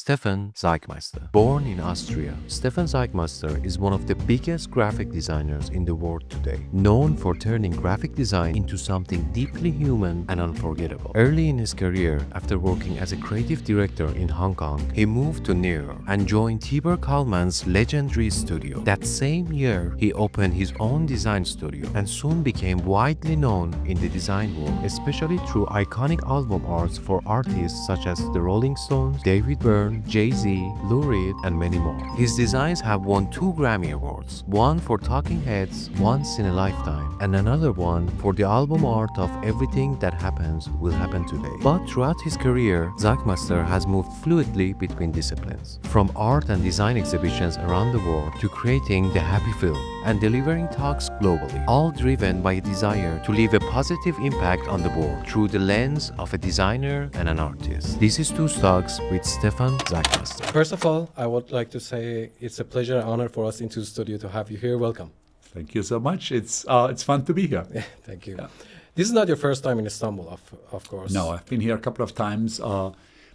Stefan Sagmeister. Born in Austria, Stefan Sagmeister is one of the biggest graphic designers in the world today, known for turning graphic design into something deeply human and unforgettable. Early in his career, after working as a creative director in Hong Kong, he moved to New York and joined Tibor Kalman's legendary studio. That same year, he opened his own design studio and soon became widely known in the design world, especially through iconic album arts for artists such as the Rolling Stones, David Byrne, Jay-Z, Lou Reed, and many more. His designs have won 2 Grammy Awards, one for Talking Heads, Once in a Lifetime, and another one for the album art of Everything That Happens Will Happen Today. But throughout his career, Sagmeister has moved fluidly between disciplines, from art and design exhibitions around the world to creating the Happy Film and delivering talks globally, all driven by a desire to leave a positive impact on the world through the lens of a designer and an artist. This is Two Talks with Stefan Sagmeister. First of all, I would like to say it's a pleasure and honor for us into the studio to have you here. Welcome. Thank you so much. It's fun to be here. Yeah, thank you. Yeah. This is not your first time in Istanbul, of course. No, I've been here a couple of times,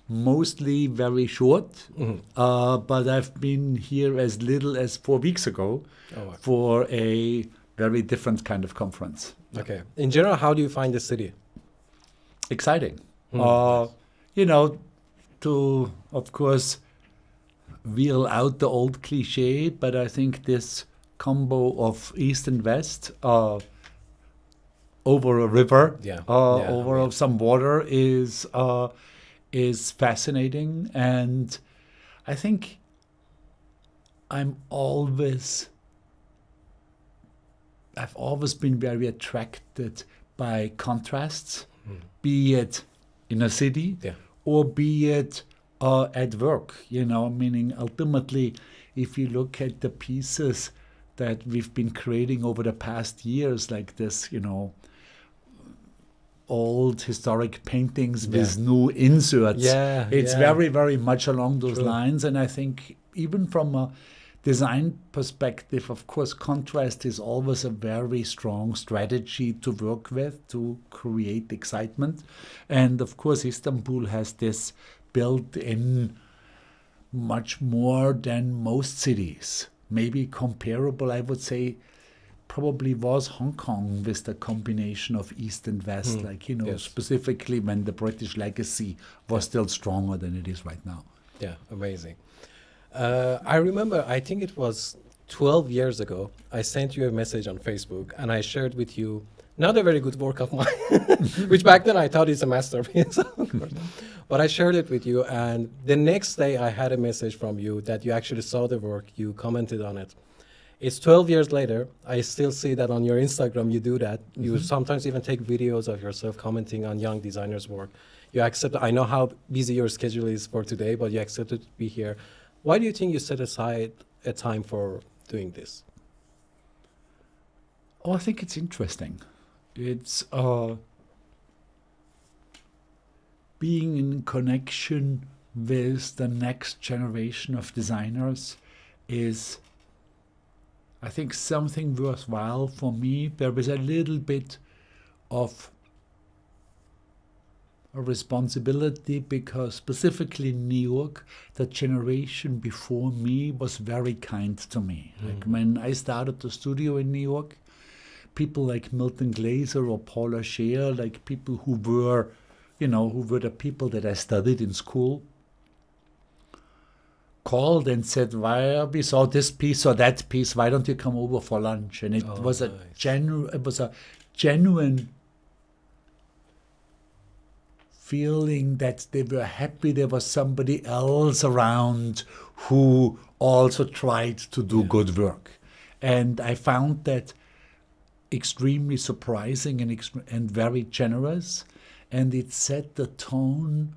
mostly very short, but I've been here as little as 4 weeks ago for a very different kind of conference. Okay. In general, how do you find the city? Exciting. To, of course, wheel out the old cliche, but I think this combo of East and West over a river, over some water is fascinating, and I think I've always been very attracted by contrasts, be it in a city or be it at work, meaning ultimately, if you look at the pieces that we've been creating over the past years, like this, old historic paintings with new inserts. It's very, very much along those lines. And I think even from a design perspective, of course, contrast is always a very strong strategy to work with, to create excitement. And of course, Istanbul has this built in much more than most cities. Maybe comparable, I would say, probably was Hong Kong with the combination of East and West, specifically when the British legacy was still stronger than it is right now. Yeah, amazing. I remember, I think it was 12 years ago, I sent you a message on Facebook and I shared with you not a very good work of mine, which back then I thought is a masterpiece, but I shared it with you, and the next day I had a message from you that you actually saw the work, you commented on it. It's 12 years later, I still see that on your Instagram you do that. You sometimes even take videos of yourself commenting on young designers' work. You accept, I know how busy your schedule is for today, but you accepted to be here. Why do you think you set aside a time for doing this? Oh, I think it's interesting. It's being in connection with the next generation of designers is, I think, something worthwhile for me. There is a little bit of a responsibility because specifically in New York, the generation before me was very kind to me. Like when I started the studio in New York, people like Milton Glaser or Paula Scher, like people who were the people that I studied in school, called and said, "Why we saw this piece or that piece? Why don't you come over for lunch?" And it was a genuine feeling that they were happy there was somebody else around who also tried to do good work, and I found that extremely surprising and very generous, and it set the tone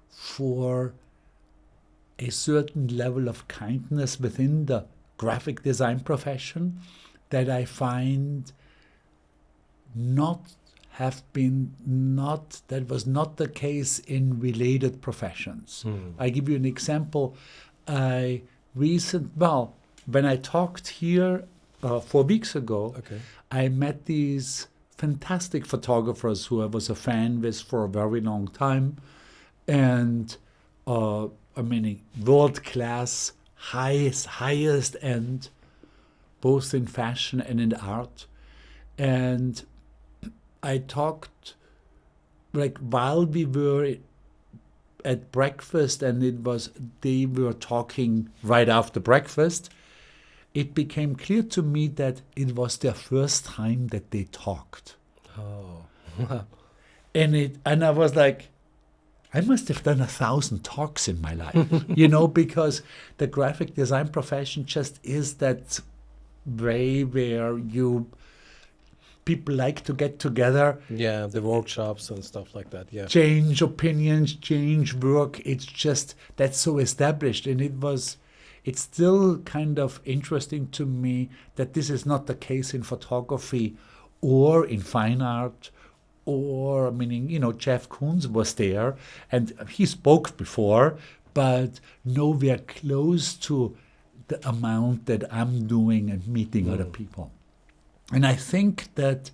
for a certain level of kindness within the graphic design profession that I find that was not the case in related professions. I give you an example. When I talked here 4 weeks ago, I met these fantastic photographers who I was a fan with for a very long time, and world class, highest end, both in fashion and in art. And I talked, like, while we were at breakfast, and they were talking right after breakfast, it became clear to me that it was their first time that they talked. Oh. And I was like, I must have done 1,000 talks in my life, because the graphic design profession just is that way where people like to get together. Yeah, the workshops and stuff like that, yeah. Change opinions, change work. It's just, that's so established. And it's still kind of interesting to me that this is not the case in photography or in fine art. Or, Jeff Koons was there, and he spoke before, but nowhere close to the amount that I'm doing and meeting other people. And I think that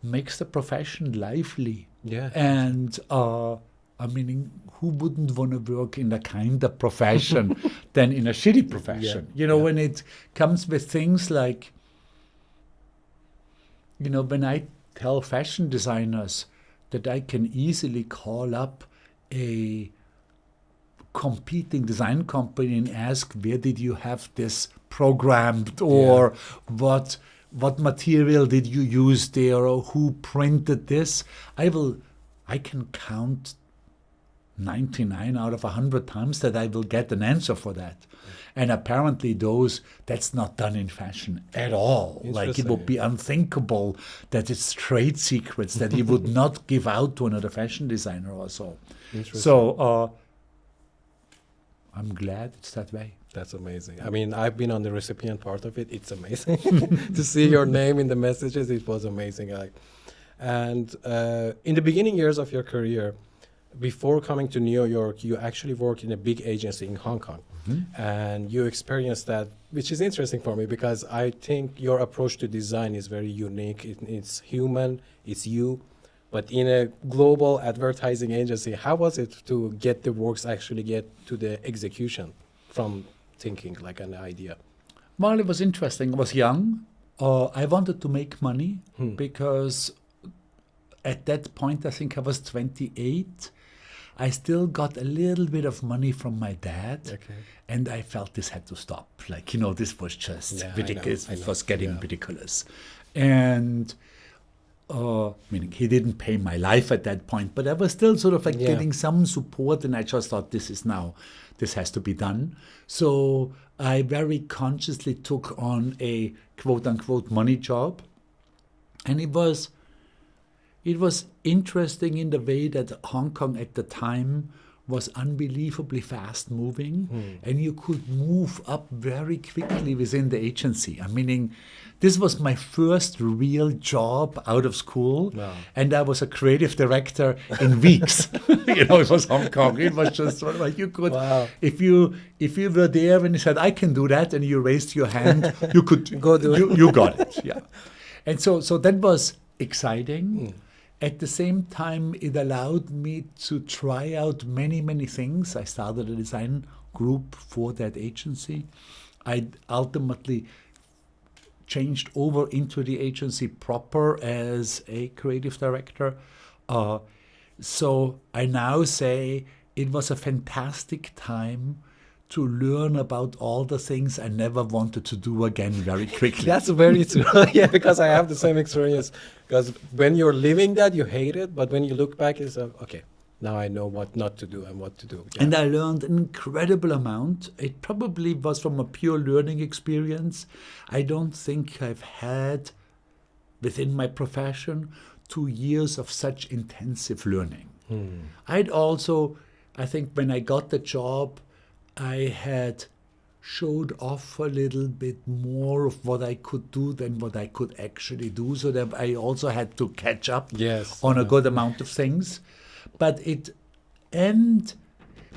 makes the profession lively. Yeah. And, who wouldn't want to work in a kind of profession than in a shitty profession? When it comes with things like, when I tell fashion designers that I can easily call up a competing design company and ask, where did you have this programmed, or what material did you use there, or who printed this? I can count 99 out of 100 times that I will get an answer for that. And apparently that's not done in fashion at all. Like, it would be unthinkable that it's trade secrets that you would not give out to another fashion designer or so. So I'm glad it's that way. That's amazing. I've been on the recipient part of it. It's amazing to see your name in the messages. It was amazing. And in the beginning years of your career, before coming to New York, you actually worked in a big agency in Hong Kong. And you experienced that, which is interesting for me because I think your approach to design is very unique. It's human, it's you. But in a global advertising agency, how was it to get the works actually get to the execution from thinking like an idea? Well, it was interesting. I was young. I wanted to make money because at that point, I think I was 28. I still got a little bit of money from my dad, and I felt this had to stop. Like, this was just ridiculous. It was getting ridiculous. And, he didn't pay my life at that point, but I was still sort of like getting some support, and I just thought, this has to be done. So I very consciously took on a quote-unquote money job, and it was interesting in the way that Hong Kong at the time was unbelievably fast moving, and you could move up very quickly within the agency. This was my first real job out of school, and I was a creative director in weeks. It was Hong Kong. It was just sort of like you could, if you were there and you said, I can do that, and you raised your hand, you could go do it. You got it, yeah. And so that was exciting. At the same time, it allowed me to try out many, many things. I started a design group for that agency. I ultimately changed over into the agency proper as a creative director. So I now say it was a fantastic time to learn about all the things I never wanted to do again very quickly. That's very true. Yeah, because I have the same experience. Because when you're living that, you hate it. But when you look back, it's okay, now I know what not to do and what to do. Yeah. And I learned an incredible amount. It probably was from a pure learning experience. I don't think I've had, within my profession, 2 years of such intensive learning. I think when I got the job, I had showed off a little bit more of what I could do than what I could actually do, so that I also had to catch up on a good amount of things. But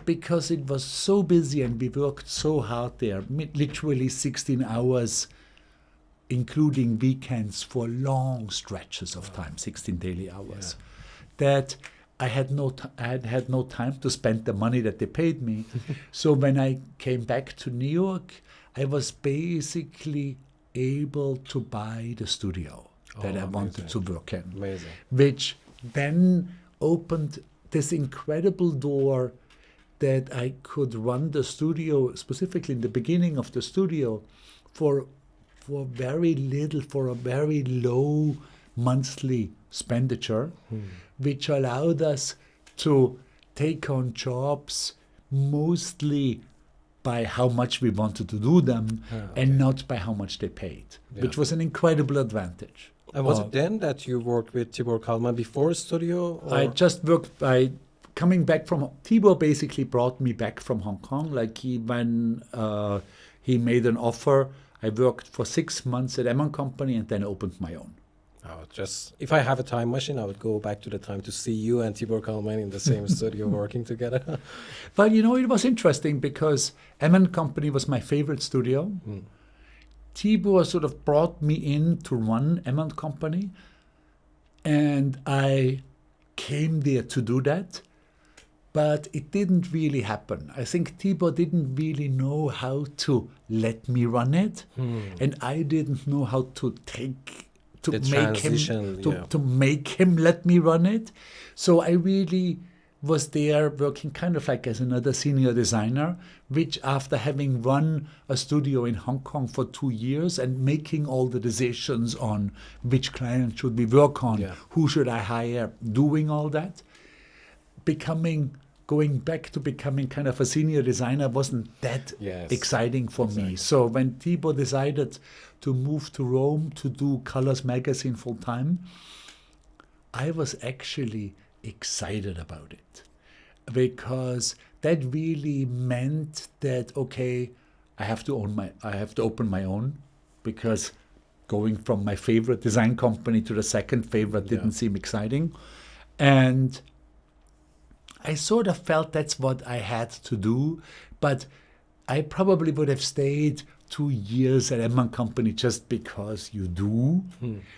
because it was so busy and we worked so hard there, literally 16 hours, including weekends for long stretches of time, 16 daily hours, that I had no time to spend the money that they paid me. So when I came back to New York, I was basically able to buy the studio that I wanted to work in. Amazing. Which then opened this incredible door that I could run the studio, specifically in the beginning of the studio, for very little, for a very low monthly expenditure, which allowed us to take on jobs mostly by how much we wanted to do them and not by how much they paid, which was an incredible advantage. And was it then that you worked with Tibor Kalman before studio? Or? I just worked coming back from Tibor basically brought me back from Hong Kong. Like when he made an offer, I worked for 6 months at M&M Company and then opened my own. Just if I have a time machine, I would go back to the time to see you and Tibor Kalman in the same studio working together. But it was interesting because M&M Company was my favorite studio. Tibor sort of brought me in to run M&M Company, and I came there to do that. But it didn't really happen. I think Tibor didn't really know how to let me run it, and I didn't know how to make him let me run it. So I really was there working kind of like as another senior designer, which after having run a studio in Hong Kong for 2 years and making all the decisions on which client should we work on, who should I hire, doing all that, going back to becoming kind of a senior designer wasn't that exciting for me. So when Tibor decided to move to Rome to do Colors Magazine full time, I was actually excited about it, because that really meant that, okay, I have to open my own, because going from my favorite design company to the second favorite didn't seem exciting. And I sort of felt that's what I had to do, but I probably would have stayed 2 years at M&M Company just because you do.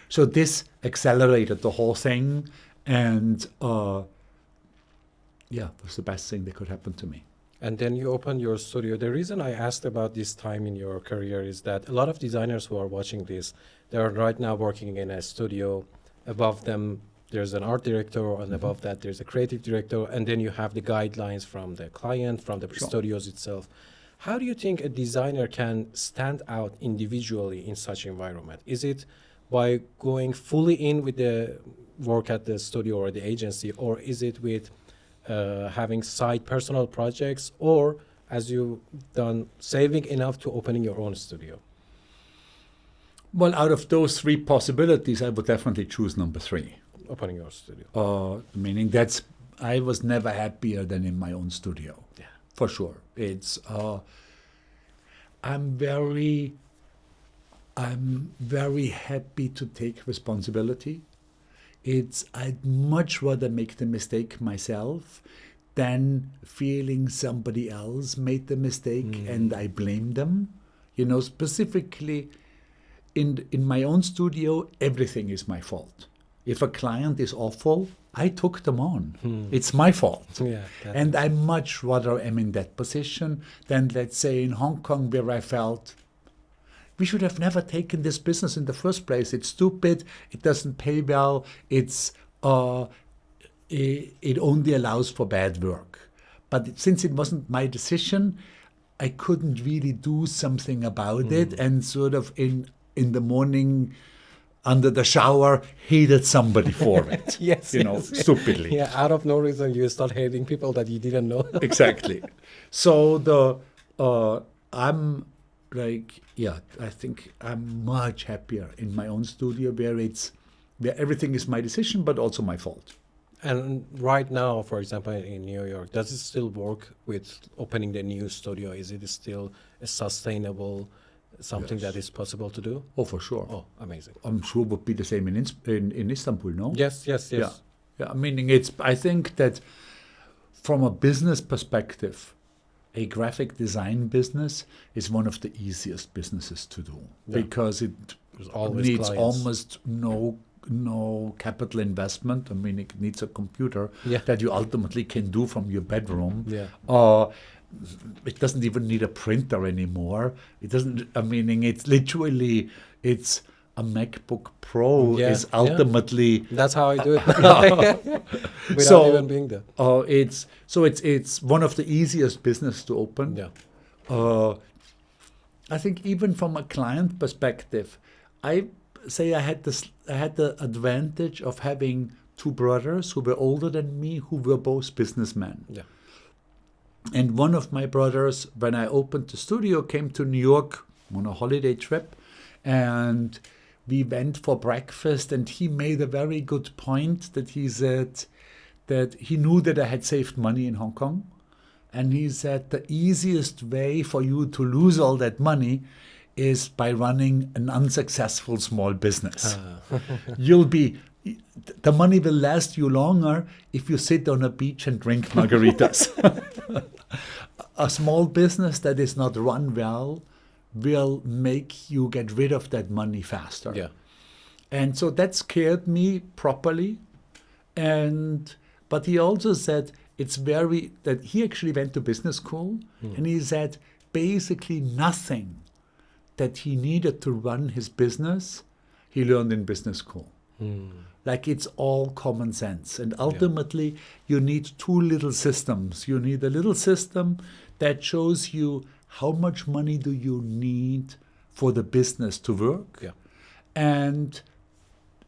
So this accelerated the whole thing, and it was the best thing that could happen to me. And then you opened your studio. The reason I asked about this time in your career is that a lot of designers who are watching this, they are right now working in a studio. Above them, there's an art director, and above that, there's a creative director, and then you have the guidelines from the client, from the studios itself. How do you think a designer can stand out individually in such environment? Is it by going fully in with the work at the studio or the agency, or is it with having side personal projects, or as you've done, saving enough to opening your own studio? Well, out of those 3 possibilities, I would definitely choose number 3. Opening your studio. Meaning I was never happier than in my own studio. Yeah, for sure. It's I'm very happy to take responsibility. I'd much rather make the mistake myself than feeling somebody else made the mistake and I blame them. Specifically in my own studio, everything is my fault. If a client is awful, I took them on. It's my fault. And I much rather am in that position than, let's say, in Hong Kong, where I felt we should have never taken this business in the first place. It's stupid. It doesn't pay well. It only allows for bad work. But since it wasn't my decision, I couldn't really do something about it, and sort of in the morning, under the shower, hated somebody for it. Stupidly. Yeah, out of no reason, you start hating people that you didn't know. Exactly. So I'm like, I think I'm much happier in my own studio where everything is my decision, but also my fault. And right now, for example, in New York, does it still work with opening the new studio? Is it still a sustainable something that is possible to do? Oh, for sure. Oh, amazing. I'm sure would be the same in Istanbul, no? Yes. Yeah, meaning I think that from a business perspective, a graphic design business is one of the easiest businesses to do because it needs almost no no capital investment. I mean, it needs a computer Yeah. that you ultimately can do from your bedroom. Yeah. It doesn't even need a printer anymore. It doesn't. I mean, it's literally a MacBook Pro Yeah, is ultimately. That's how I do it without So, even being there. It's one of the easiest business to open. Yeah. I think even from a client perspective, I say I had the advantage of having two brothers who were older than me, who were both businessmen. Yeah. And one of my brothers, when I opened the studio, came to New York on a holiday trip, and we went for breakfast, and he made a very good point that he said that he knew that I had saved money in Hong Kong. And he said the easiest way for you to lose all that money is by running an unsuccessful small business. The money will last you longer if you sit on a beach and drink margaritas. A small business that is not run well will make you get rid of that money faster. Yeah. And so that scared me properly. But he also said that he actually went to business school, and he said basically nothing that he needed to run his business, he learned in business school. Like it's all common sense. And ultimately, you need two little systems. You need a little system that shows you how much money do you need for the business to work. Yeah. And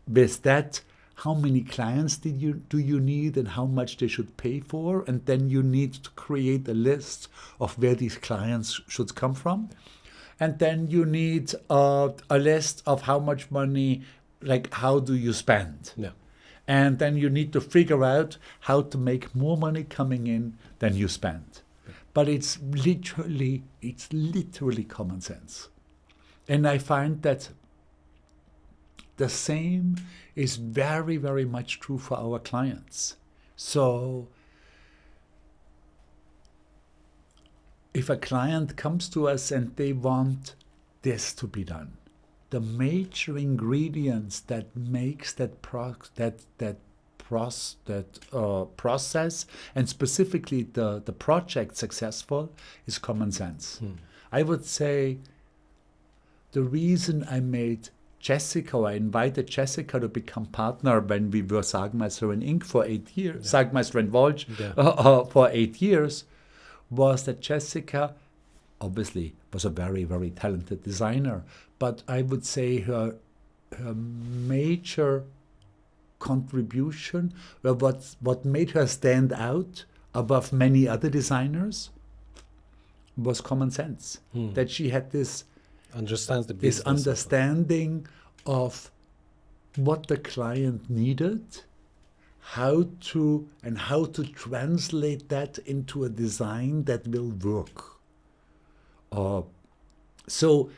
with that, how many clients do you need and how much they should pay for? And then you need to create a list of where these clients should come from. And then you need a list of how much money, like how do you spend? Yeah. And then you need to figure out how to make more money coming in than you spend. But it's literally common sense. And I find that the same is very, very much true for our clients. So if a client comes to us and they want this to be done, the major ingredients that makes that process and specifically the project successful is common sense. I would say the reason I invited Jessica to become partner when we were Sagmeister and Inc. for 8 years, Sagmeister and Walsh for 8 years, was that Jessica obviously was a very, very talented designer, but I would say her major contribution, well, what made her stand out above many other designers was common sense. That she had this understanding of what the client needed, how to translate that into a design that will work. So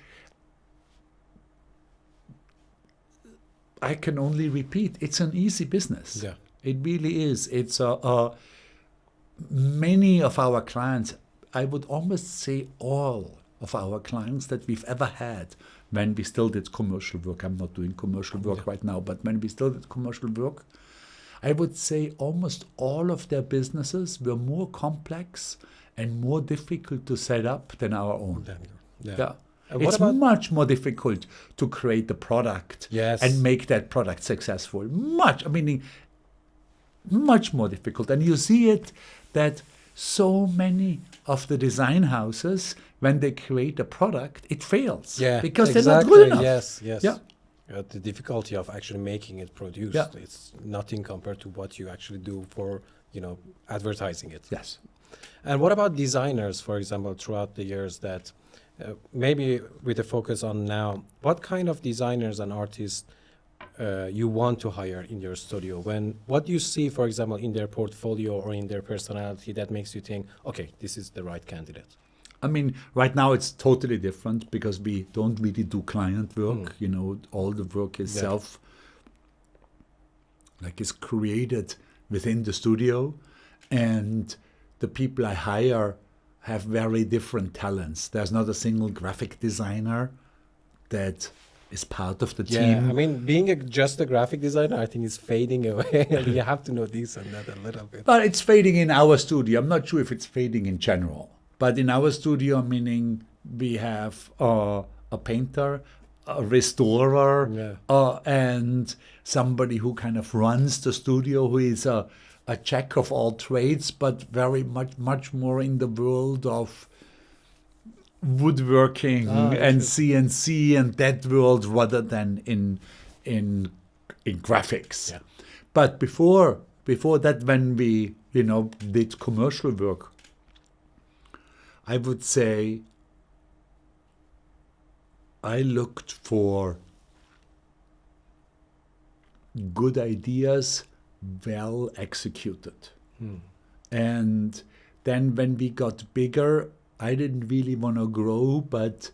I can only repeat, it's an easy business. Yeah. It really is. It's many of our clients, I would almost say all of our clients that we've ever had when we still did commercial work. I'm not doing commercial work right now, but when we still did commercial work, I would say almost all of their businesses were more complex and more difficult to set up than our own. Yeah. It's much more difficult to create the product and make that product successful. Much more difficult. And you see it that so many of the design houses, when they create a product, it fails. Because they're not good enough. Yes. Yeah. The difficulty of actually making it produced, it's nothing compared to what you actually do for, advertising it. Yes. And what about designers, for example, throughout the years that maybe with a focus on now, what kind of designers and artists you want to hire in your studio? What do you see, for example, in their portfolio or in their personality that makes you think, okay, this is the right candidate? I mean, right now it's totally different because we don't really do client work. All the work is is created within the studio, and the people I hire have very different talents. There's not a single graphic designer that is part of the Yeah, team. I mean, being just a graphic designer, I think is fading away. You have to know this and that a little bit. But it's fading in our studio. I'm not sure if it's fading in general. But in our studio, meaning we have a painter, a restorer, and somebody who kind of runs the studio, who is a jack of all trades, but very much more in the world of woodworking and CNC and that world rather than in graphics. Yeah. But before that, when we did commercial work, I would say I looked for good ideas, well executed. And then when we got bigger, I didn't really want to grow, but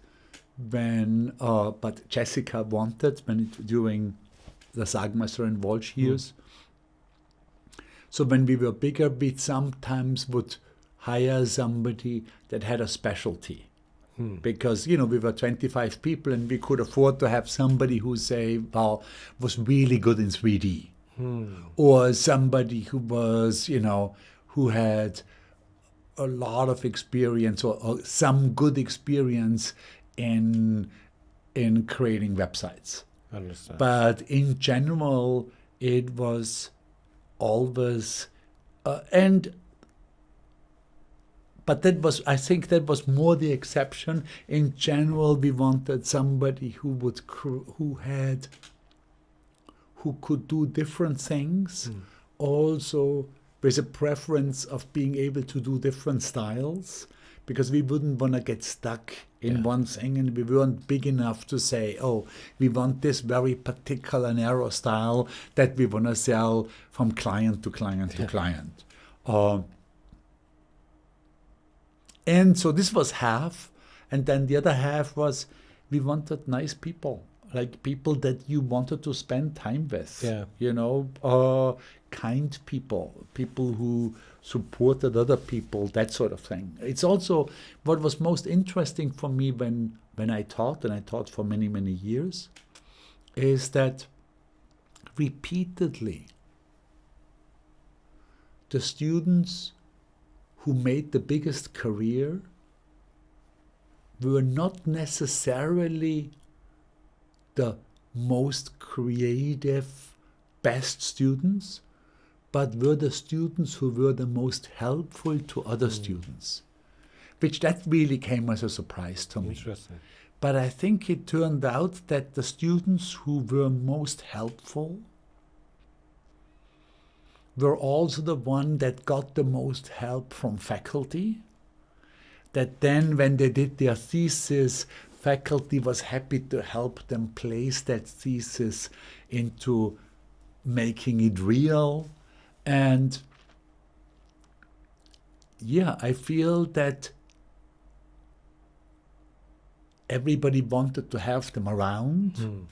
Jessica wanted during the Sagmeister and Walsh years. So when we were bigger, we sometimes would hire somebody that had a specialty. Because, we were 25 people and we could afford to have somebody who, was really good in 3D. Or somebody who was, who had a lot of experience or some good experience in creating websites. Understand. But in general, it was always, but I think that was more the exception. In general, we wanted somebody who could do different things, also with a preference of being able to do different styles, because we wouldn't want to get stuck in one thing, and we weren't big enough to say, we want this very particular narrow style that we want to sell from client to client to client. And so this was half, and then the other half was we wanted nice people, like people that you wanted to spend time with. Kind people who supported other people, that sort of thing. It's also what was most interesting for me when I taught, and I taught for many, many years, is that repeatedly the students who made the biggest career were not necessarily the most creative, best students, but were the students who were the most helpful to other students, which that really came as a surprise to me. Interesting. But I think it turned out that the students who were most helpful were also the one that got the most help from faculty, that then when they did their thesis, faculty was happy to help them place that thesis into making it real. And I feel that everybody wanted to have them around,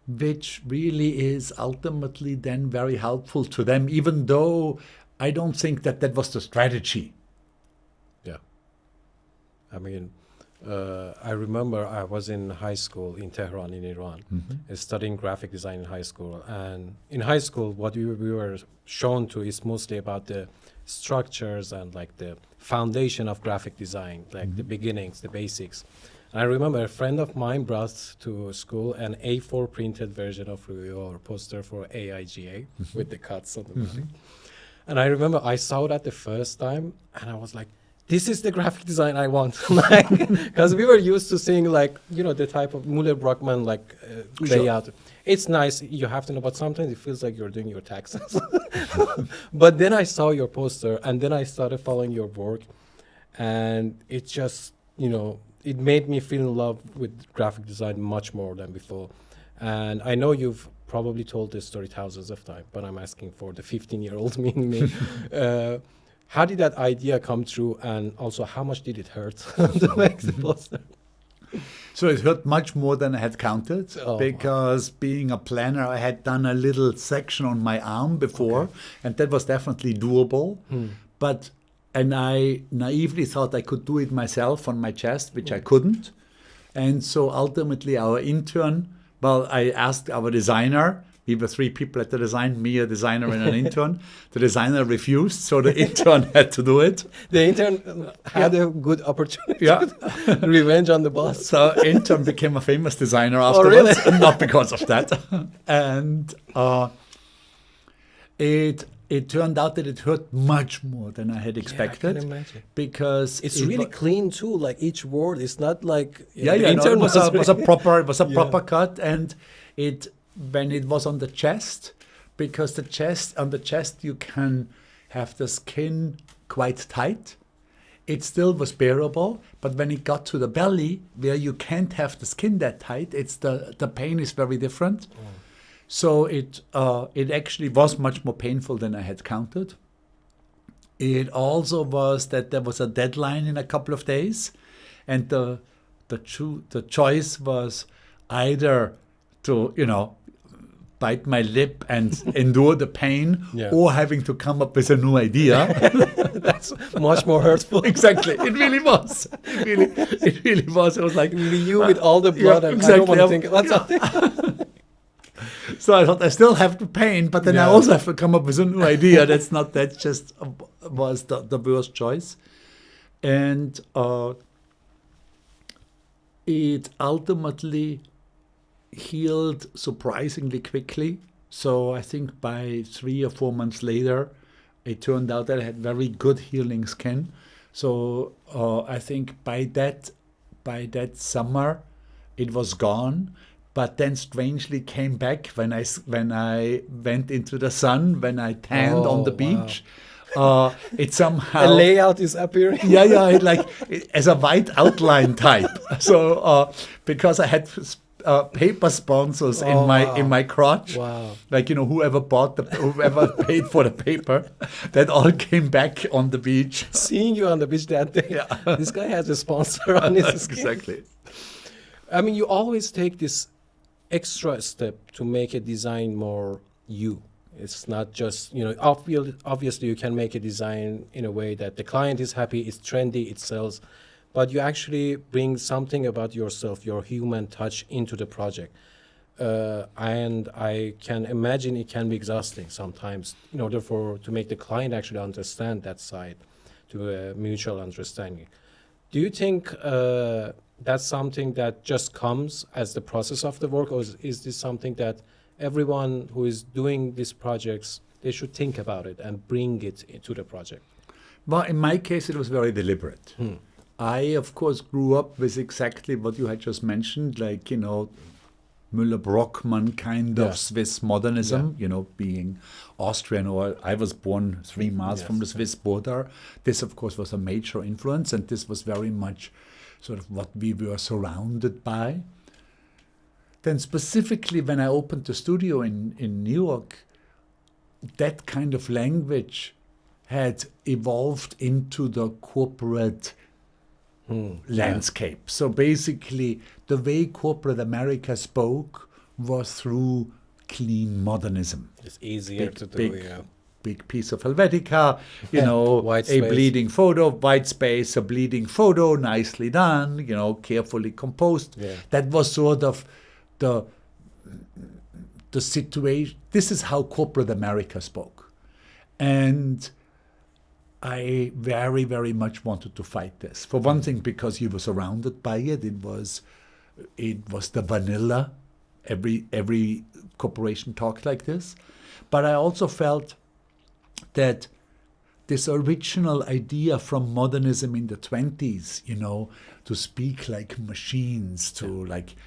which really is ultimately then very helpful to them, even though I don't think that was the strategy. Yeah. I mean, I remember I was in high school in Tehran, in Iran, studying graphic design in high school. And in high school, what we were shown to is mostly about the structures and like the foundation of graphic design, like the beginnings, the basics. And I remember a friend of mine brought to school an A4 printed version of your poster for AIGA with the cuts on the back. And I remember I saw that the first time and I was like, this is the graphic design I want. Because we were used to seeing the type of Muller-Brockmann layout. It's nice, you have to know, but sometimes it feels like you're doing your taxes. But then I saw your poster and then I started following your work and it just, it made me feel in love with graphic design much more than before. And I know you've probably told this story thousands of times, but I'm asking for the 15-year-old me. How did that idea come true, and also how much did it hurt to make the poster? So it hurt much more than I had counted, because being a planner, I had done a little section on my arm before, and that was definitely doable. And I naively thought I could do it myself on my chest, which I couldn't. And so ultimately our intern Well, I asked our designer. We were 3 people at the design, me, a designer, and an intern. The designer refused, so the intern had to do it. The intern had a good opportunity. Yeah. Revenge on the boss. So intern became a famous designer afterwards, really? not because of that. And it turned out that it hurt much more than I had expected. I can imagine. Because It's really clean too. Like each word, it's not like yeah. The No, intern it was a proper Yeah. cut, and when it was on the chest, because on the chest you can have the skin quite tight. It still was bearable, but when it got to the belly, where you can't have the skin that tight, the pain is very different. So it actually was much more painful than I had counted. It also was that there was a deadline in a couple of days, and the choice was either to bite my lip and endure the pain, or having to come up with a new idea. That's much more hurtful. Exactly, it really was. It really was. It was like You with all the blood. yeah, And exactly. I don't want to think. That's something. So I thought I still have the pain, but then I also have to come up with a new idea. That just was the worst choice. And it ultimately healed surprisingly quickly. So I think by 3 or 4 months later, it turned out that I had very good healing skin. So I think by that summer, it was gone. But then strangely came back when I went into the sun, when I tanned on the beach. It somehow A layout is appearing. As a white outline type. So because I had paper sponsors in my crotch, whoever paid for the paper, that all came back on the beach. Seeing you on the beach that day, this guy has a sponsor on his skin. Exactly. I mean, you always take this extra step to make a design more you. It's not just, obviously you can make a design in a way that the client is happy, it's trendy, it sells, but you actually bring something about yourself, your human touch into the project. And I can imagine it can be exhausting sometimes in order to make the client actually understand that side, to a mutual understanding. Do you think that's something that just comes as the process of the work, or is this something that everyone who is doing these projects, they should think about it and bring it into the project? Well, in my case, it was very deliberate. I, of course, grew up with exactly what you had just mentioned, like, Müller-Brockmann kind of Swiss modernism, being Austrian, or I was born 3 miles from the Swiss border. This, of course, was a major influence, and this was very much sort of what we were surrounded by. Then specifically when I opened the studio in New York, that kind of language had evolved into the corporate landscape. So basically, the way corporate America spoke was through clean modernism. It's easier to do, Big piece of Helvetica, White a space. bleeding photo, white space, a bleeding photo, nicely done, carefully composed. Yeah. That was sort of the situation. This is how corporate America spoke. And I very, very much wanted to fight this. For one thing, because you were surrounded by it. It was the vanilla. Every corporation talked like this. But I also felt that this original idea from modernism in the 20s, to speak like machines,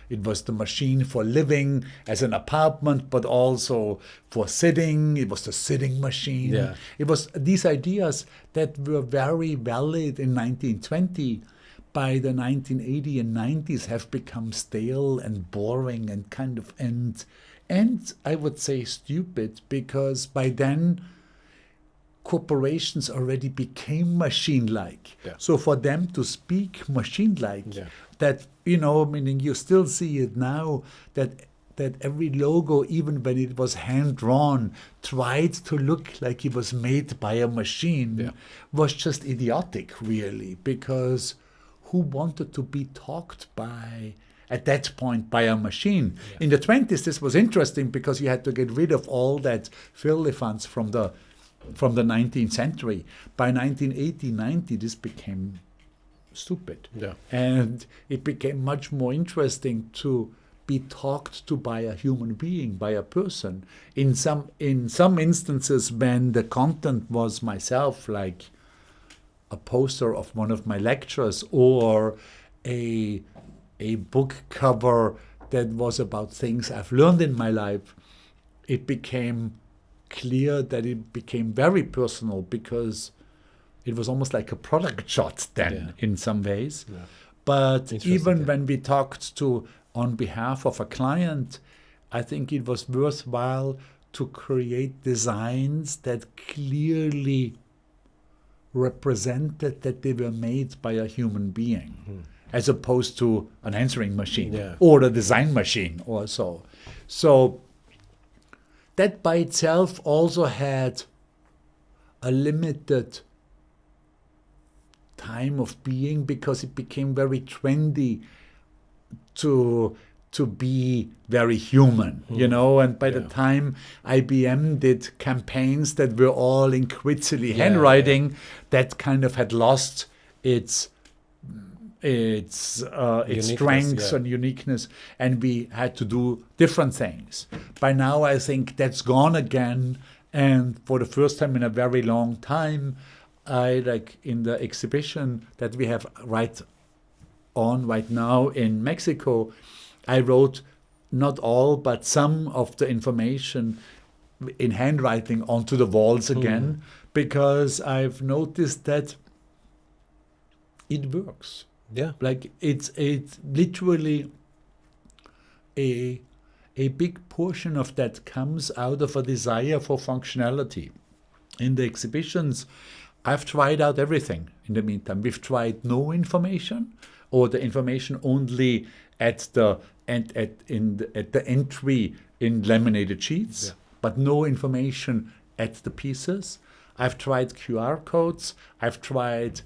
it was the machine for living as an apartment, but also for sitting. It was the sitting machine. Yeah. It was these ideas that were very valid in 1920. By the 1980s and 90s have become stale and boring and kind of and I would say stupid, because by then corporations already became machine-like. Yeah. So for them to speak machine-like, that, meaning you still see it now, that every logo, even when it was hand-drawn, tried to look like it was made by a machine, was just idiotic, really, because who wanted to be talked by at that point by a machine. In the 20s, this was interesting because you had to get rid of all that firlefanz from the 19th century. By 1980, 90, this became stupid. Yeah. And it became much more interesting to be talked to by a human being, by a person. In some instances, when the content was myself, like a poster of one of my lectures or a book cover that was about things I've learned in my life, it became clear that it became very personal because it was almost like a product shot then in some ways. Yeah. But even when we talked on behalf of a client, I think it was worthwhile to create designs that clearly represented that they were made by a human being, as opposed to an answering machine or a design machine or so. So that by itself also had a limited time of being because it became very trendy to be very human, you know, and by the time IBM did campaigns that were all in Quizzily handwriting, that kind of had lost its strengths and uniqueness, and we had to do different things. By now, I think that's gone again, and for the first time in a very long time, like in the exhibition that we have right now in Mexico, I wrote not all, but some of the information in handwriting onto the walls again, because I've noticed that it works. Yeah. Like it's literally a big portion of that comes out of a desire for functionality. In the exhibitions, I've tried out everything in the meantime. We've tried no information, or the information only at the entry in laminated sheets, but no information at the pieces. I've tried QR codes, I've tried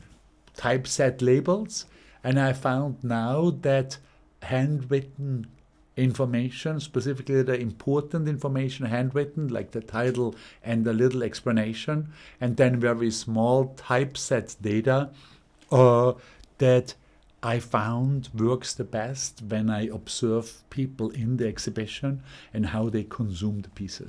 typeset labels, and I found now that handwritten information, specifically the important information handwritten, like the title and a little explanation, and then very small typeset data that I found works the best when I observe people in the exhibition and how they consume the pieces.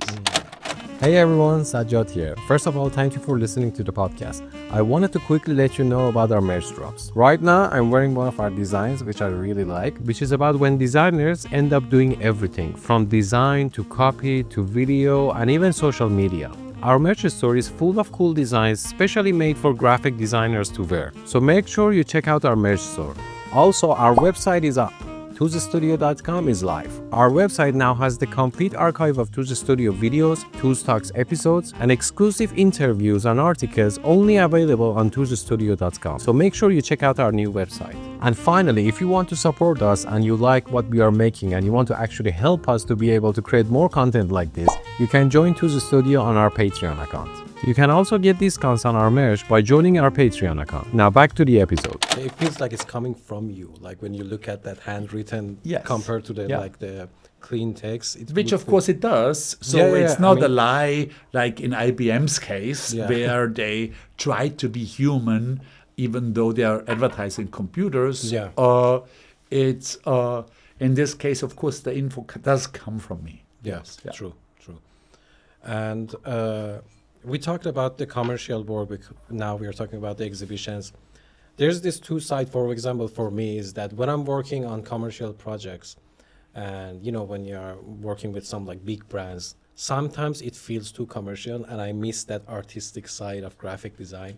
Hey everyone, Sajjad here. First of all, thank you for listening to the podcast. I wanted to quickly let you know about our merch drops. Right now, I'm wearing one of our designs, which I really like, which is about when designers end up doing everything, from design to copy to video and even social media. Our merch store is full of cool designs, specially made for graphic designers to wear. So make sure you check out our merch store. Also, our website is up. ToozeStudio.com is live. Our website now has the complete archive of Tooze Studio videos, Tooze Talks episodes, and exclusive interviews and articles only available on ToozeStudio.com. So make sure you check out our new website. And finally, if you want to support us and you like what we are making and you want to actually help us to be able to create more content like this, you can join Tooze Studio on our Patreon account. You can also get discounts on our merch by joining our Patreon account. Now back to the episode. It feels like it's coming from you, like when you look at that handwritten compared to the like the clean text. Which of course it does. So it's not a lie like in IBM's case where they try to be human even though they are advertising computers. It's in this case, of course, the info does come from me. Yes, true. And we talked about the commercial work. Now we are talking about the exhibitions. There's this two side, for example, for me is that when I'm working on commercial projects, and you know, when you're working with some like big brands, sometimes it feels too commercial and I miss that artistic side of graphic design.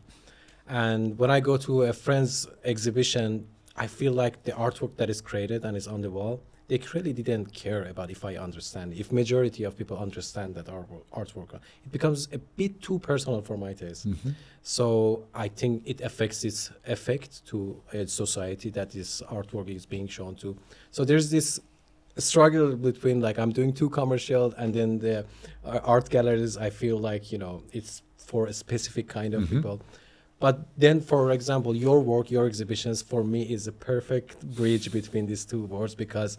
And when I go to a friend's exhibition, I feel like the artwork that is created and is on the wall, they really didn't care about if I understand. If majority of people understand that artwork, it becomes a bit too personal for my taste. So I think it affects its effect to a society that this artwork is being shown to. So there's this struggle between like I'm doing too commercial, and then the art galleries, I feel like, you know, it's for a specific kind of people. But then, for example, your work, your exhibitions, for me is a perfect bridge between these two worlds, because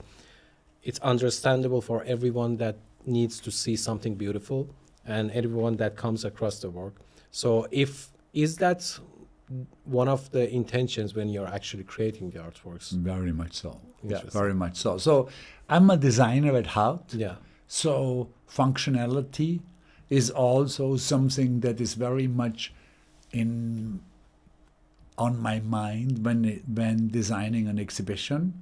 it's understandable for everyone that needs to see something beautiful and everyone that comes across the work. So is that one of the intentions when you're actually creating the artworks? Very much so. Yeah, Interesting. very much so. So I'm a designer at heart. Yeah. So functionality is also something that is very much on my mind when designing an exhibition.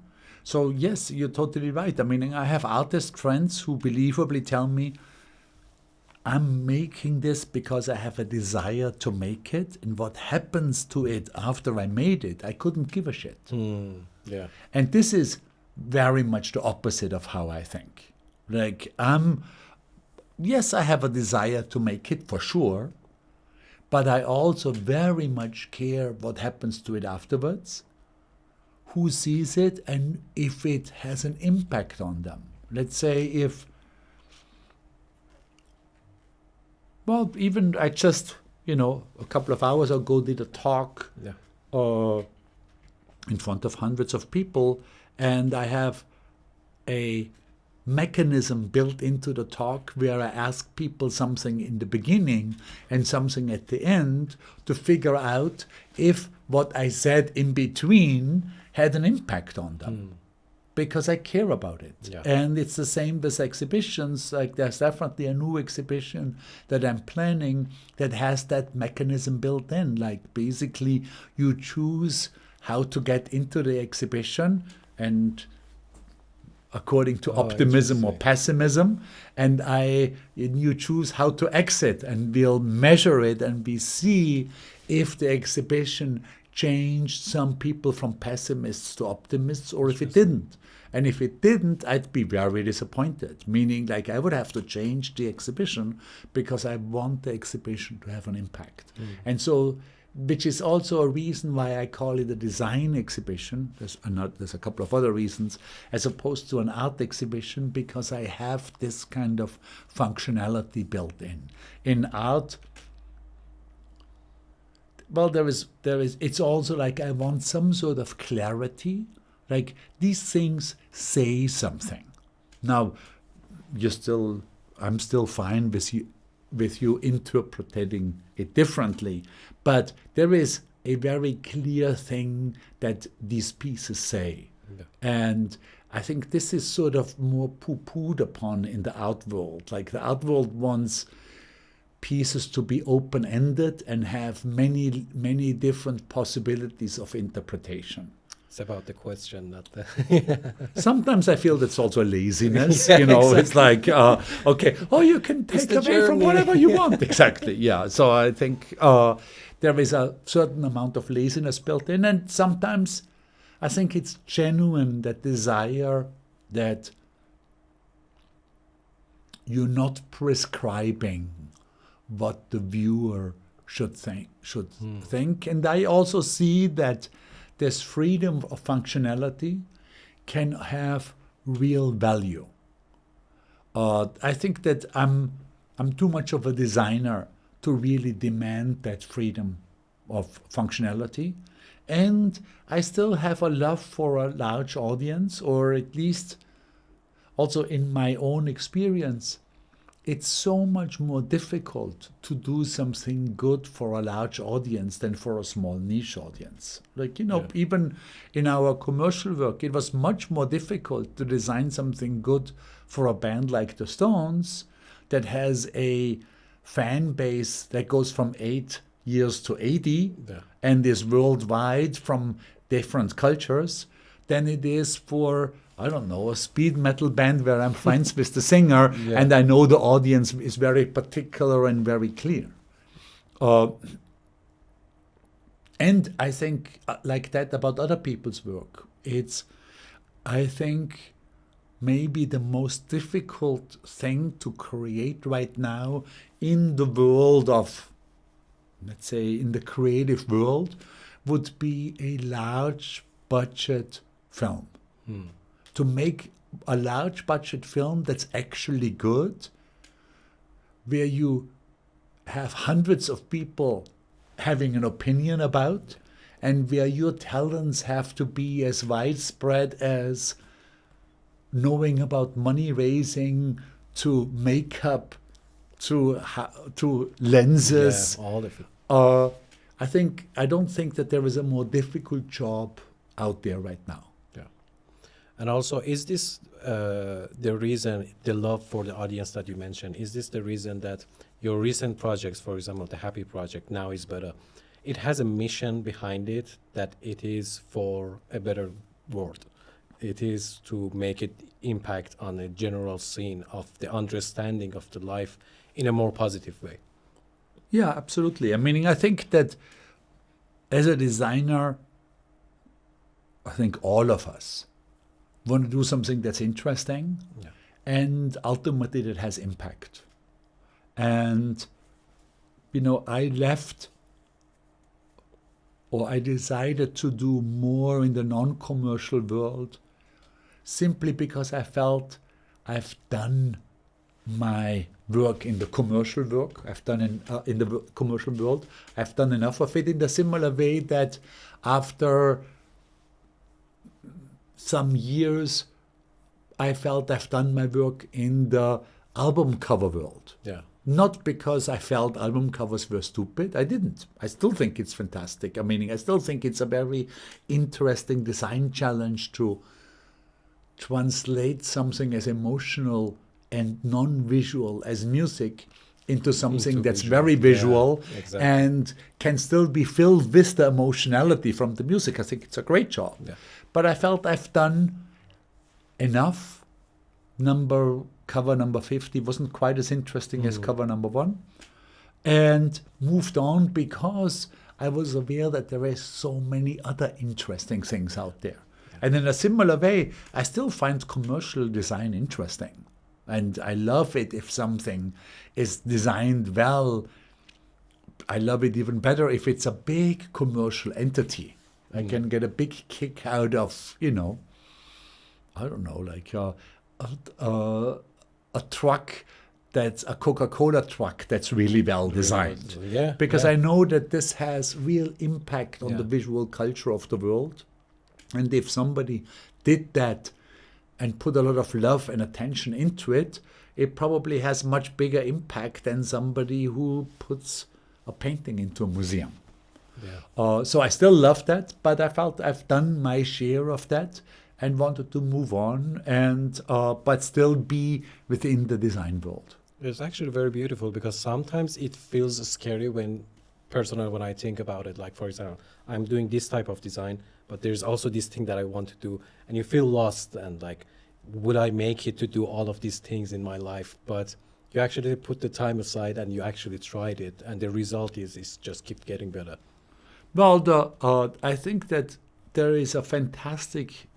So yes, you're totally right. I mean, I have artist friends who believably tell me, I'm making this because I have a desire to make it, and what happens to it after I made it, I couldn't give a shit. Yeah. And this is very much the opposite of how I think. Like, yes, I have a desire to make it for sure, but I also very much care what happens to it afterwards, who sees it, and if it has an impact on them. Let's say even I just, a couple of hours ago did a talk in front of hundreds of people, and I have a mechanism built into the talk where I ask people something in the beginning and something at the end to figure out if what I said in between had an impact on them. Because I care about it. Yeah. And it's the same with exhibitions. Like, there's definitely a new exhibition that I'm planning that has that mechanism built in. Like, basically you choose how to get into the exhibition, and according to optimism or pessimism, and you choose how to exit, and we'll measure it, and we see if the exhibition changed some people from pessimists to optimists, or if it didn't. And if it didn't, I'd be very disappointed, meaning like I would have to change the exhibition because I want the exhibition to have an impact. And so, which is also a reason why I call it a design exhibition. There's a couple of other reasons, as opposed to an art exhibition, because I have this kind of functionality built in. In art, well, there is. It's also like I want some sort of clarity. Like, these things say something. Now, I'm still fine with you interpreting it differently, but there is a very clear thing that these pieces say. Yeah. And I think this is sort of more poo-pooed upon in the art world. Like, the art world wants pieces to be open-ended and have many, many different possibilities of interpretation. It's about the question, not the... Sometimes I feel that's also laziness, exactly. It's like, okay, you can take away from whatever you want. Exactly, yeah. So I think there is a certain amount of laziness built in, and sometimes I think it's genuine, that desire that you're not prescribing what the viewer should think. And I also see that this freedom of functionality can have real value. I think that I'm too much of a designer to really demand that freedom of functionality. And I still have a love for a large audience, or at least also in my own experience, it's so much more difficult to do something good for a large audience than for a small niche audience. Like, even in our commercial work, it was much more difficult to design something good for a band like the Stones that has a fan base that goes from 8 years to 80 and is worldwide from different cultures than it is for, I don't know, a speed metal band where I'm friends with the singer and I know the audience is very particular and very clear. And I think like that about other people's work. It's, I think, maybe the most difficult thing to create right now in the world of, let's say, in the creative world, would be a large budget film. To make a large budget film that's actually good, where you have hundreds of people having an opinion about, and where your talents have to be as widespread as knowing about money raising to makeup to lenses. Yeah, all of it. I don't think that there is a more difficult job out there right now. Yeah. And also, is this the reason, the love for the audience that you mentioned, is this the reason that your recent projects, for example, the Happy Project, Now is Better, it has a mission behind it that it is for a better world? It is to make it impact on a general scene of the understanding of the life in a more positive way. Yeah, absolutely. I think that as a designer, I think all of us want to do something that's interesting, Yeah. and ultimately that has impact. And, I decided to do more in the non-commercial world simply because I felt I've done my work in the commercial work. I've done in the commercial world. I've done enough of it in the similar way that after some years, I felt I've done my work in the album cover world. Yeah. Not because I felt album covers were stupid. I didn't. I still think it's fantastic. I still think it's a very interesting design challenge to translate something as emotional and non-visual as music into something that's visual. very visual, Yeah, exactly. and can still be filled with the emotionality from the music. I think it's a great job. Yeah. But I felt I've done enough. Cover number 50 wasn't quite as interesting as cover number 1, and moved on because I was aware that there are so many other interesting things out there. Yeah. And in a similar way, I still find commercial design interesting. And I love it if something is designed well. I love it even better if it's a big commercial entity. I can get a big kick out of, I don't know, like a truck that's a Coca-Cola truck that's really well designed. Yeah. Because yeah. I know that this has real impact on Yeah. the visual culture of the world. And if somebody did that and put a lot of love and attention into it, it probably has much bigger impact than somebody who puts a painting into a museum. Yeah. So I still love that, but I felt I've done my share of that and wanted to move on, and but still be within the design world. It's actually very beautiful because sometimes it feels scary when I think about it. Like, for example, I'm doing this type of design, but there's also this thing that I want to do, and you feel lost and like, would I make it to do all of these things in my life? But you actually put the time aside and you actually tried it, and the result is just keep getting better. Well, I think that there is a fantastic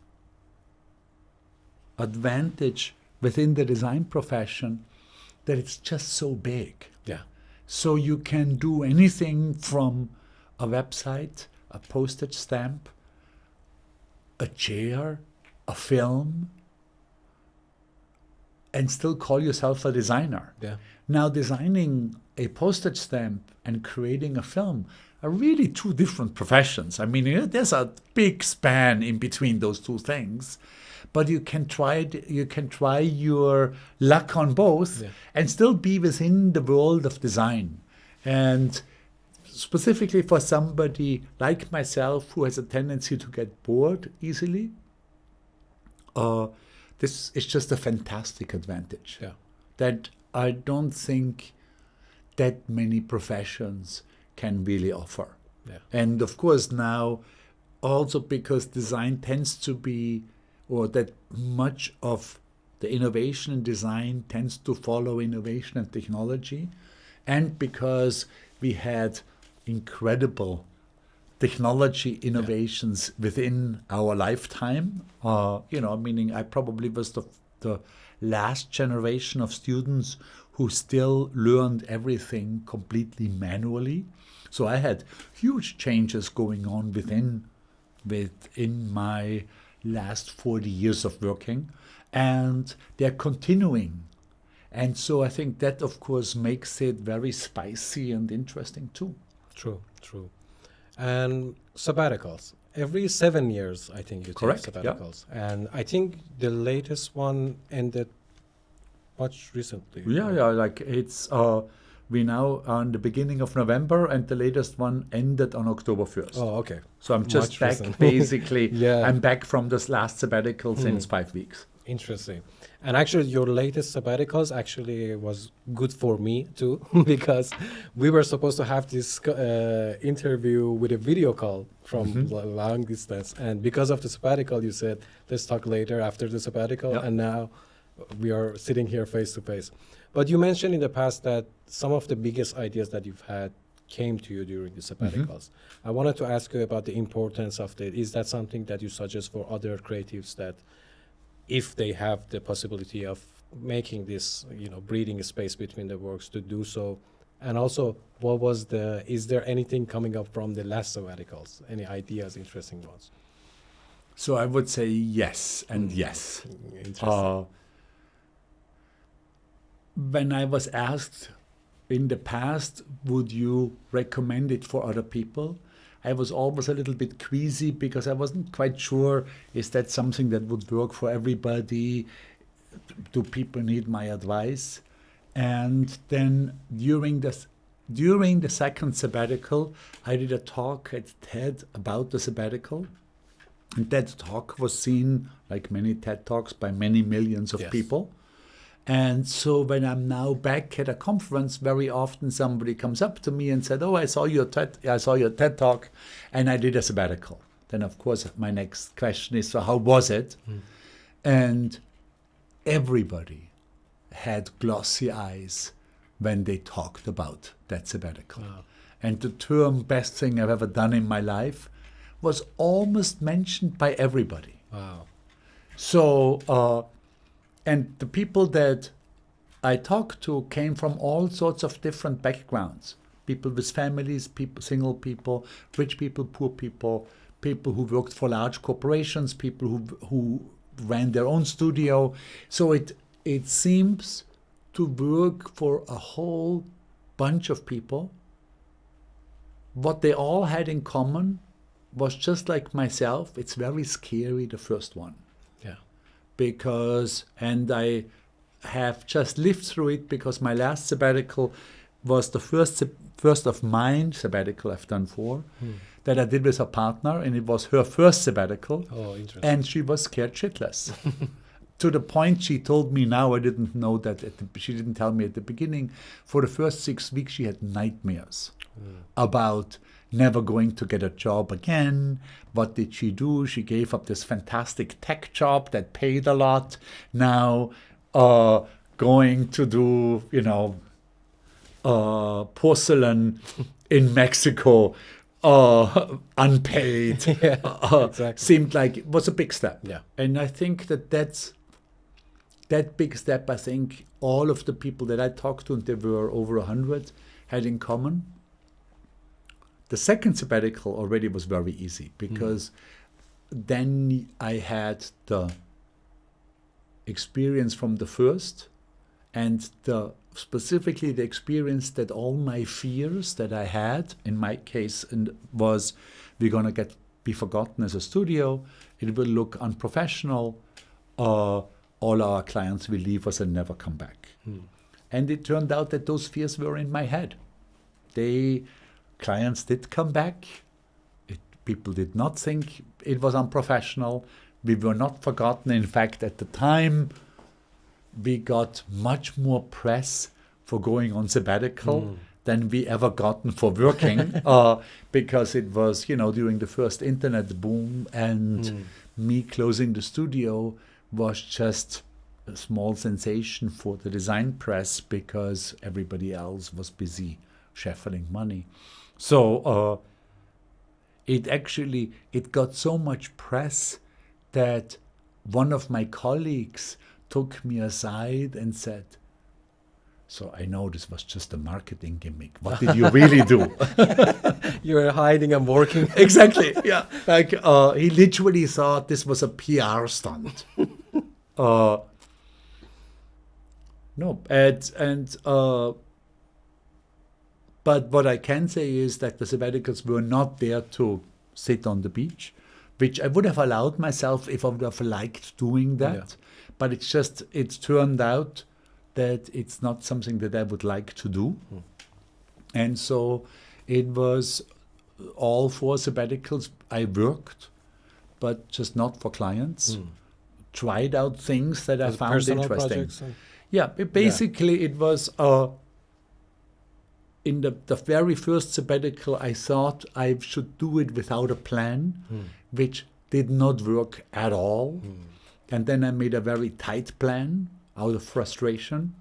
advantage within the design profession that it's just so big. Yeah. So you can do anything from a website, a postage stamp, a chair, a film, and still call yourself a designer. Yeah. Now, designing a postage stamp and creating a film are really two different professions. There's a big span in between those two things, but you can try your luck on both, Yeah. and still be within the world of design. And specifically for somebody like myself who has a tendency to get bored easily, this is just a fantastic advantage. Yeah. That I don't think that many professions can really offer. Yeah. And of course now, also because design tends to be, or that much of the innovation in design tends to follow innovation and technology, and because we had incredible technology innovations within our lifetime, meaning I probably was the last generation of students who still learned everything completely manually. So I had huge changes going on within my last 40 years of working, and they're continuing. And so I think that, of course, makes it very spicy and interesting too. True. And sabbaticals. Every 7 years, I think you Correct, take sabbaticals. And I think the latest one ended much recently. Yeah, like it's we now are in the beginning of November, and the latest one ended on October 1st. Oh, okay. So I'm just Much back, recent. basically. Yeah. I'm back from this last sabbatical since 5 weeks. Interesting. And actually, your latest sabbaticals actually was good for me too, because we were supposed to have this interview with a video call from long distance. And because of the sabbatical, you said, let's talk later after the sabbatical. Yeah. And now we are sitting here face to face. But you mentioned in the past that some of the biggest ideas that you've had came to you during the sabbaticals. I wanted to ask you about the importance of that. Is that something that you suggest for other creatives, that if they have the possibility of making this, breathing space between the works, to do so? And also, is there anything coming up from the last sabbaticals? Any ideas, interesting ones? So I would say yes and yes. Interesting. When I was asked in the past, would you recommend it for other people? I was always a little bit queasy because I wasn't quite sure, is that something that would work for everybody? Do people need my advice? And then during the second sabbatical, I did a talk at TED about the sabbatical. And that talk was seen, like many TED Talks, by many millions of people. And so when I'm now back at a conference, very often somebody comes up to me and said, "Oh, I saw your TED Talk, and I did a sabbatical." Then, of course, my next question is, so how was it? And everybody had glossy eyes when they talked about that sabbatical. Wow. And the term "best thing I've ever done in my life" was almost mentioned by everybody. Wow. So, and the people that I talked to came from all sorts of different backgrounds. People with families, people, single people, rich people, poor people, people who worked for large corporations, people who ran their own studio. So it seems to work for a whole bunch of people. What they all had in common was, just like myself, it's very scary, the first one. Yeah. And I have just lived through it, because my last sabbatical was the first of mine sabbatical. I've done 4 that I did with a partner, and it was her first sabbatical. Oh, interesting. And she was scared shitless. To the point she told me now, I didn't know that, she didn't tell me at the beginning, for the first 6 weeks she had nightmares about never going to get a job again. What did she do? She gave up this fantastic tech job that paid a lot. Now going to do, porcelain in Mexico, unpaid. Exactly. Seemed like it was a big step. Yeah. And I think that big step, I think all of the people that I talked to, and there were over 100, had in common. The second sabbatical already was very easy, because then I had the experience from the first, and specifically the experience that all my fears that I had, in my case, was we're going to be forgotten as a studio, it will look unprofessional, all our clients will leave us and never come back. And it turned out that those fears were in my head. Clients did come back. People did not think it was unprofessional. We were not forgotten. In fact, at the time, we got much more press for going on sabbatical than we ever gotten for working, because it was, during the first internet boom, and me closing the studio was just a small sensation for the design press, because everybody else was busy shuffling money. So it got so much press that one of my colleagues took me aside and said, "So I know this was just a marketing gimmick. What did you really do?" You were hiding and working. Exactly. Yeah. Like he literally thought this was a PR stunt. No. But what I can say is that the Sabbaticals were not there to sit on the beach, which I would have allowed myself if I would have liked doing that. Yeah. But it's turned out that it's not something that I would like to do. And so it was all 4 sabbaticals I worked, but just not for clients. Tried out things that I found personal interesting. projects? Yeah, basically it was in the very first sabbatical, I thought I should do it without a plan, which did not work at all. And then I made a very tight plan out of frustration,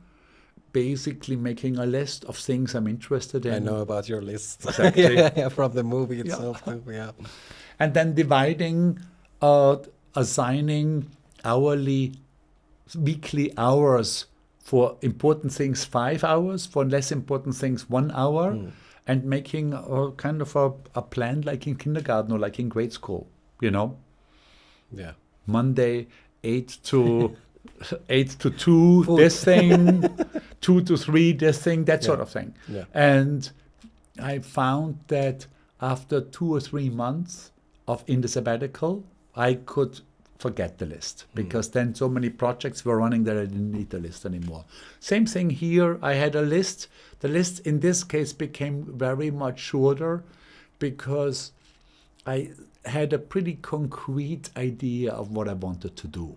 basically making a list of things I'm interested in. I know about your list. Exactly. yeah, from the movie itself. Too. Yeah. And then dividing, assigning hourly, weekly hours for important things 5 hours, for less important things 1 hour, and making a kind of a plan like in kindergarten or like in grade school, you know. Yeah. Monday, 8 to 2, this thing, 2 to 3, this thing, that sort of thing. Yeah. And I found that after 2 or 3 months in the sabbatical, I could forget the list, because then so many projects were running that I didn't need the list anymore. Same thing here. I had a list. The list in this case became very much shorter because I had a pretty concrete idea of what I wanted to do.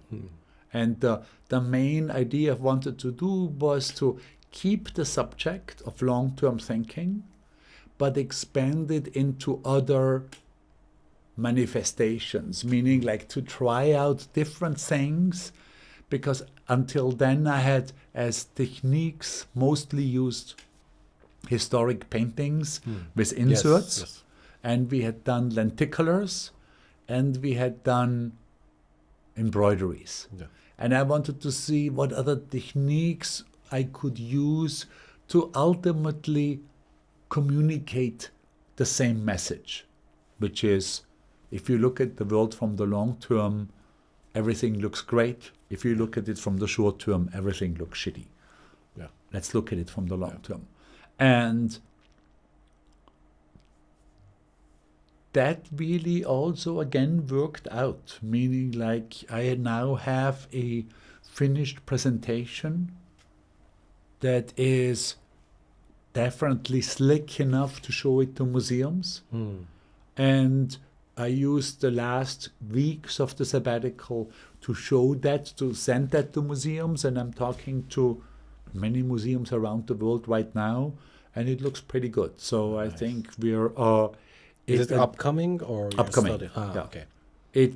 And the main idea I wanted to do was to keep the subject of long-term thinking, but expand it into other manifestations, meaning like to try out different things, because until then I had as techniques mostly used historic paintings with inserts, Yes. and we had done lenticulars, and we had done embroideries. Yeah. And I wanted to see what other techniques I could use to ultimately communicate the same message, which is, if you look at the world from the long term, everything looks great. If you look at it from the short term, everything looks shitty. Yeah. Let's look at it from the long term. And that really also again worked out, meaning like I now have a finished presentation that is definitely slick enough to show it to museums. And I used the last weeks of the sabbatical to show that, to send that to museums, and I'm talking to many museums around the world right now, and it looks pretty good. So I think we're... Is it upcoming or upcoming? Yeah. Okay.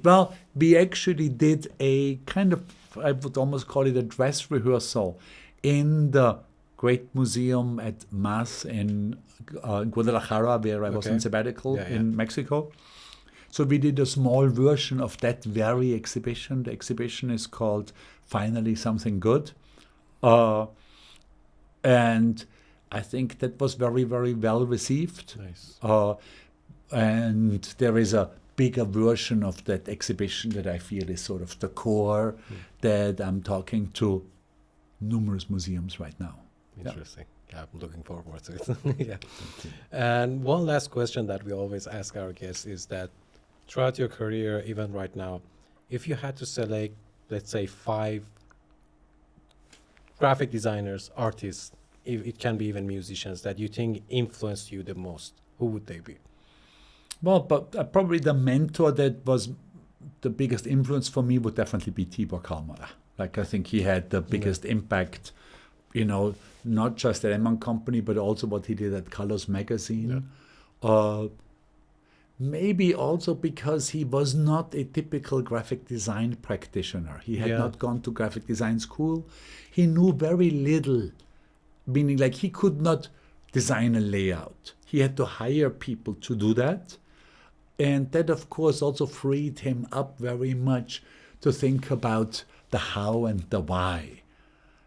Well, we actually did a kind of, I would almost call it a dress rehearsal in the Great Museum at MAS in Guadalajara, where I was on sabbatical in Mexico. So we did a small version of that very exhibition. The exhibition is called Finally Something Good. And I think that was very, very well received. Nice. And there is a bigger version of that exhibition that I feel is sort of the core that I'm talking to numerous museums right now. Interesting. Yeah, I'm looking forward to it. Yeah. And one last question that we always ask our guests is that throughout your career, even right now, if you had to select, let's say, 5 graphic designers, artists, it can be even musicians, that you think influenced you the most, who would they be? Well, but probably the mentor that was the biggest influence for me would definitely be Tibor Kalman. Like, I think he had the biggest impact, you know, not just at M1 Company, but also what he did at Colors Magazine. Maybe also because he was not a typical graphic design practitioner. He had not gone to graphic design school. He knew very little, meaning like he could not design a layout. He had to hire people to do that. And that, of course, also freed him up very much to think about the how and the why,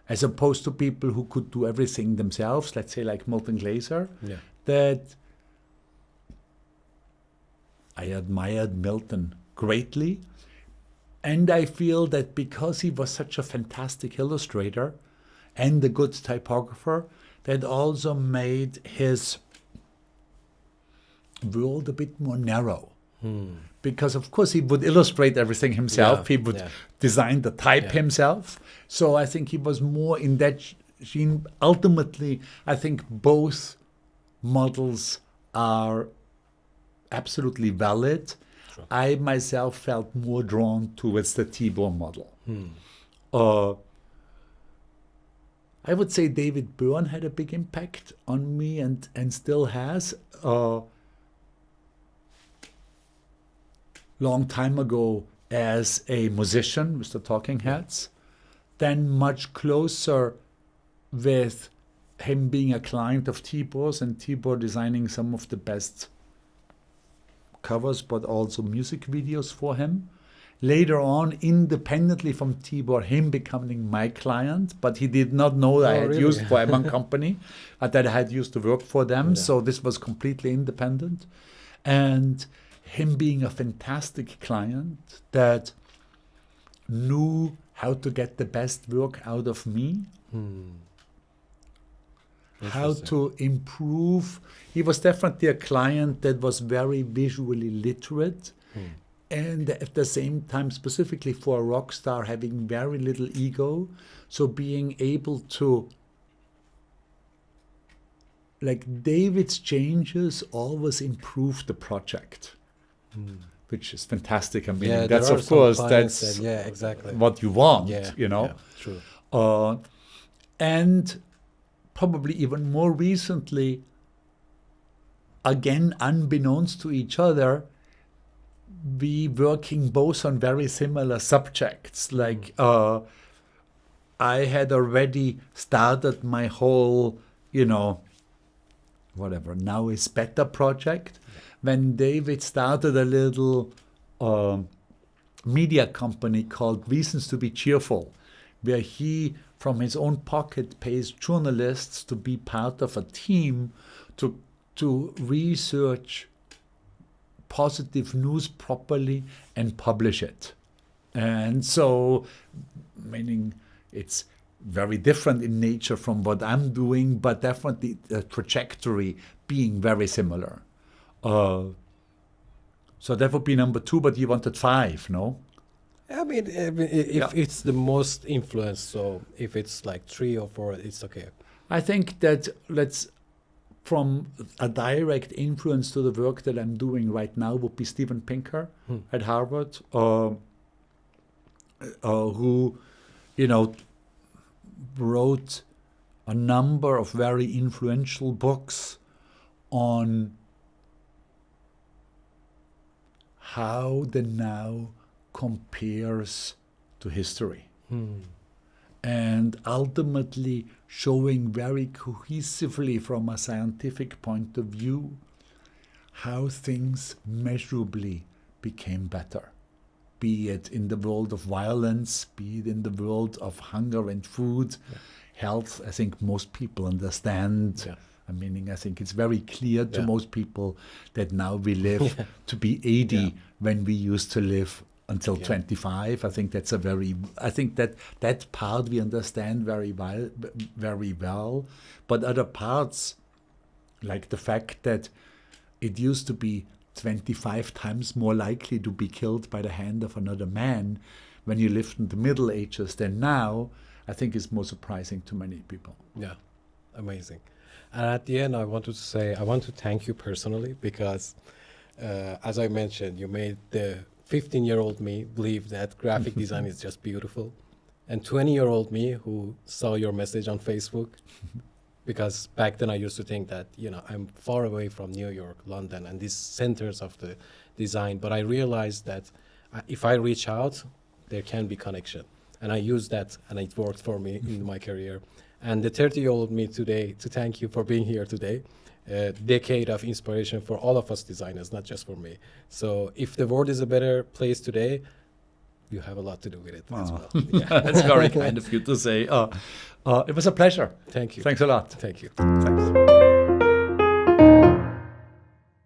as opposed to people who could do everything themselves, let's say like Milton Glaser, that I admired Milton greatly. And I feel that because he was such a fantastic illustrator and a good typographer, that also made his world a bit more narrow. Because, of course, he would illustrate everything himself. He would design the type himself. So I think he was more in that gene. Ultimately, I think both models are absolutely valid. Sure. I myself felt more drawn towards the Tibor model. I would say David Byrne had a big impact on me and still has. Long time ago as a musician with the Talking Heads, then much closer with him being a client of Tibor's and Tibor designing some of the best covers but also music videos for him. Later on, independently from Tibor, him becoming my client, but he did not know that I had used for M1 Company, that I had used to work for them, so this was completely independent. And him being a fantastic client that knew how to get the best work out of me, how to improve. He was definitely a client that was very visually literate, and at the same time, specifically for a rock star, having very little ego. So being able to, like, David's changes always improve the project. Which is fantastic. I mean, that's of course that's exactly what you want, you know. Yeah, true. And probably even more recently, again, unbeknownst to each other, we working both on very similar subjects. Like I had already started my whole, whatever, Now is Better project. When David started a little media company called Reasons to be Cheerful, where he, from his own pocket, pays journalists to be part of a team to research positive news properly and publish it. And so, meaning it's very different in nature from what I'm doing, but definitely the trajectory being very similar. So that would be number 2, but you wanted 5, no? I mean, if it's the most influence, so if it's like 3 or 4, it's okay. I think that from a direct influence to the work that I'm doing right now would be Steven Pinker at Harvard, who, wrote a number of very influential books on how the now compares to history. And ultimately showing very cohesively from a scientific point of view how things measurably became better, be it in the world of violence, be it in the world of hunger and food, health. I think most people understand. I think it's very clear to most people that now we live to be 80 when we used to live until 25. I think that's that part we understand very well. But other parts, like the fact that it used to be 25 times more likely to be killed by the hand of another man when you lived in the Middle Ages than now, I think is more surprising to many people. Yeah, amazing. And at the end, I want to thank you personally because, as I mentioned, you made the 15-year-old me believe that graphic design is just beautiful. And 20-year-old me who saw your message on Facebook, because back then I used to think that, I'm far away from New York, London, and these centers of the design. But I realized that if I reach out, there can be connection. And I used that, and it worked for me in my career. And the 30-year-old me today, to thank you for being here today. A decade of inspiration for all of us designers, not just for me. So if the world is a better place today, you have a lot to do with it as well. That's very kind of you to say. It was a pleasure. Thank you. Thanks a lot. Thank you. Thanks.